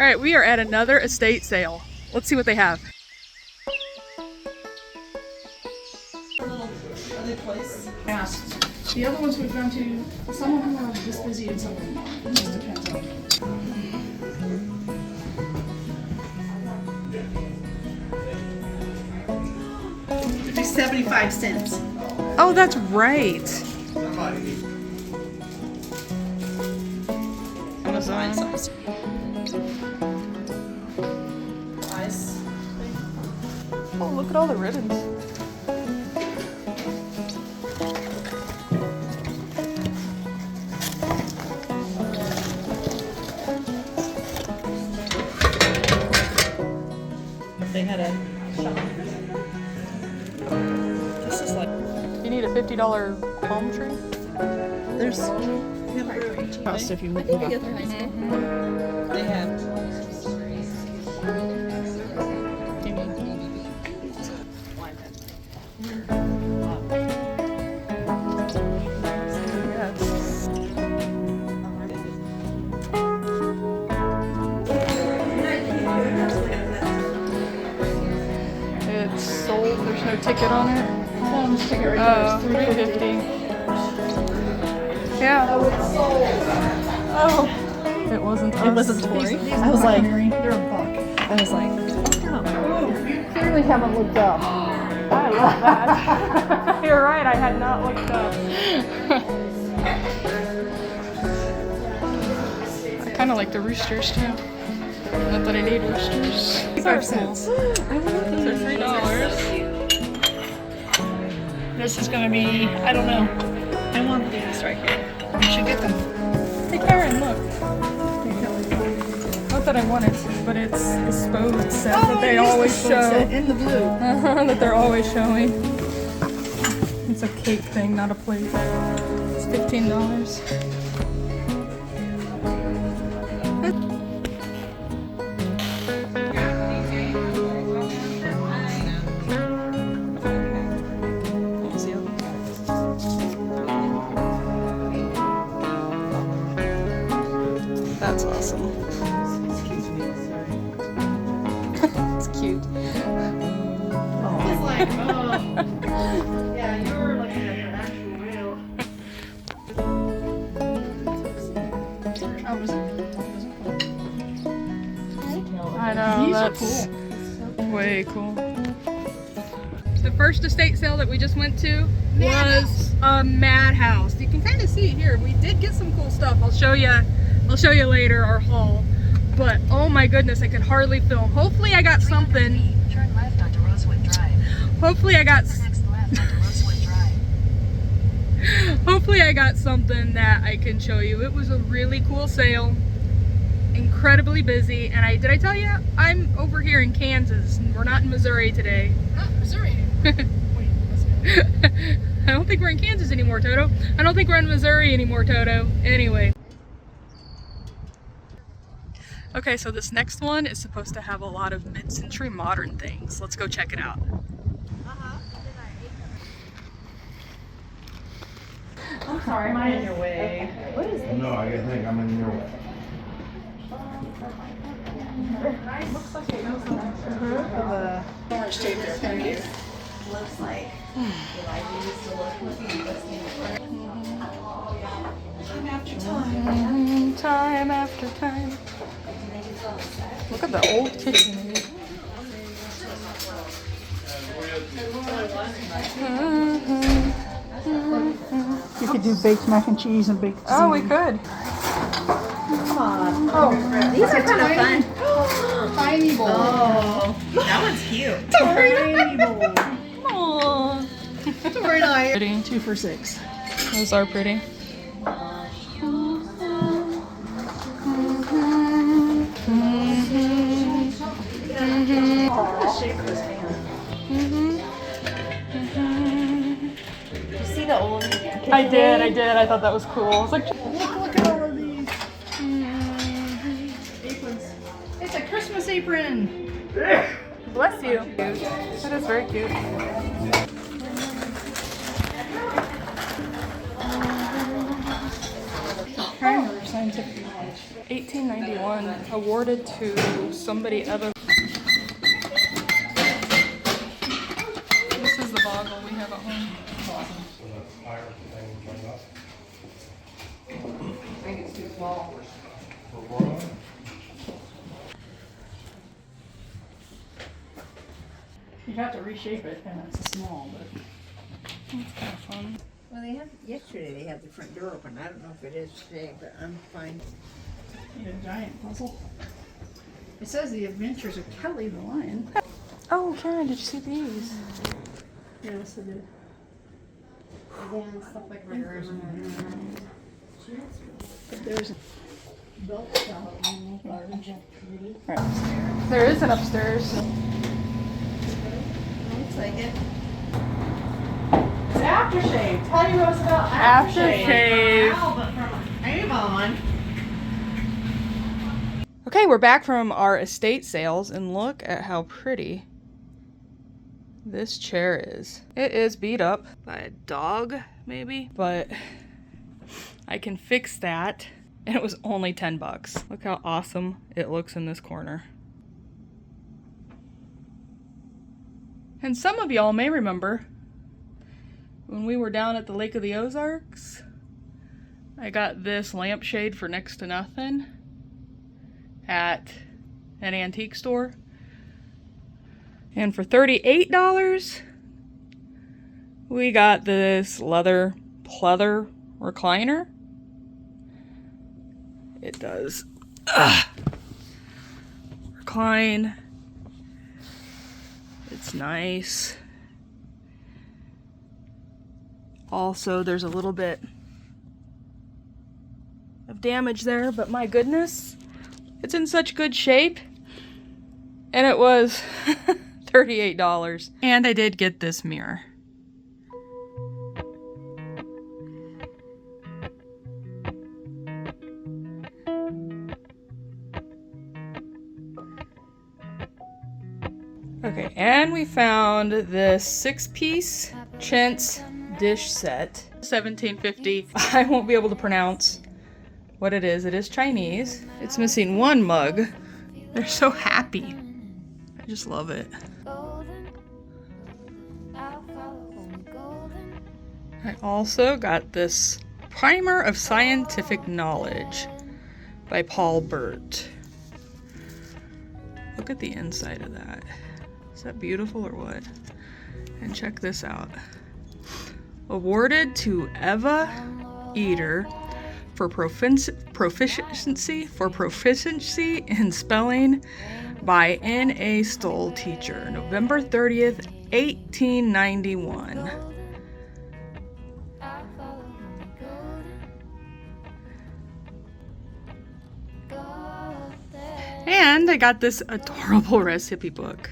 All right, we are at another estate sale. Let's see what they have. The other ones we've gone to, some of them are this busy and some of them aren't. It just depends on. It's 75 cents. Oh, that's right. Amazon. Nice. Oh, look at all the ribbons. They had a shop. This is like. You need a $50 palm tree? There's. House if you look it up. They have. It's sold. There's no ticket on it. Ticket right Oh, there. It's $3.50. Yeah. Oh, it's sold. Oh. It wasn't. It wasn't Tori. These I was like. they're a buck. I was like. Oh, you clearly haven't looked up. I love that. You're right. I had not looked up. I kind of like the roosters too. Not that I need roosters. 5 cents. They're $3. This is gonna be, I don't know. I want these right here. You should get them. Hey Karen, look. Not that I want it, but it's the Spode set that they always show. In the blue. That they're always showing. It's a cake thing, not a plate. It's $15. That's awesome. It's cute. It's like, oh. Yeah, you're looking at an actual real. I know, These are that's way cool. The first estate sale that we just went to was a madhouse. You can kind of see it here. We did get some cool stuff. I'll show you later our haul. But oh my goodness, I could hardly film. Hopefully I got something. Turn left onto Rosewood Drive. Hopefully I got Next left onto Rosewood Drive. Hopefully I got something that I can show you. It was a really cool sale. Incredibly busy. And did I tell you I'm over here in Kansas and we're not in Missouri today. Missouri. Wait, let's go. I don't think we're in Kansas anymore, Toto. I don't think we're in Missouri anymore, Toto. Anyway. Okay, so this next one is supposed to have a lot of mid-century modern things. Let's go check it out. I'm sorry, am I in your way? What is this? No, I think I'm in your way. Looks like it goes on the Orange tape there. Thank you. looks like. Like we used to look with time after time. Time after time. Look at the old kitchen. You could do baked mac and cheese and baked Oh, we could. Come on. Oh, These are kind of fun. tiny bowl. Oh, that one's cute. Tiny bowl. Aww. Very nice. Pretty. 2 for $6. Those are pretty. The shape of this fan. Did you see the old? I did. I thought that was cool. I was like, Look at all of these aprons. It's a Christmas apron. bless you. That is very cute. scientific knowledge. 1891, awarded to somebody other. This is the boggle we have at home. I think it's too small. You'd have to reshape it, and it's small, but That's kind of fun. Well, yesterday they had the front door open. I don't know if it is today, but I'm fine. you need a giant puzzle. It says The Adventures of Kelly the Lion. Oh, Karen, did you see these? Yes, it did. Again, stuff like mirrors. But there's a belt shop. There is an upstairs. Looks like it. It's aftershave. Tell you what's about Aftershave. But from Avon. Okay, we're back from our estate sales, and look at how pretty this chair is. It is beat up by a dog, maybe, but I can fix that, and it was only 10 bucks. Look how awesome it looks in this corner. And some of y'all may remember when we were down at the Lake of the Ozarks, I got this lampshade for next to nothing at an antique store. And for $38, we got this leather pleather recliner. It does recline. It's nice. Also, there's a little bit of damage there, but my goodness, it's in such good shape. And it was $38. And I did get this mirror. Okay, and we found this 6-piece chintz dish set. $17.50. I won't be able to pronounce what it is. It is Chinese. It's missing one mug. They're so happy. I just love it. I also got this Primer of Scientific Knowledge by Paul Burt. Look at the inside of that. Is that beautiful or what? And check this out. Awarded to Eva Eater for proficiency in spelling by N.A. Stoll teacher, November 30th, 1891. And I got this adorable recipe book.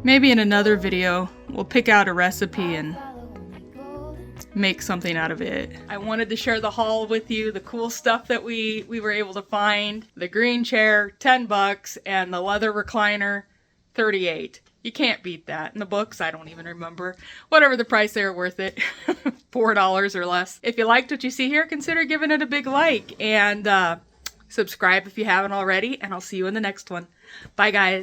Maybe in another video, we'll pick out a recipe and make something out of it. I wanted to share the haul with you, the cool stuff that we were able to find. The green chair, 10 bucks, and the leather recliner, 38. You can't beat that. And the books, I don't even remember. Whatever the price, they were worth it. $4 or less. If you liked what you see here, consider giving it a big like. And subscribe if you haven't already. And I'll see you in the next one. Bye, guys.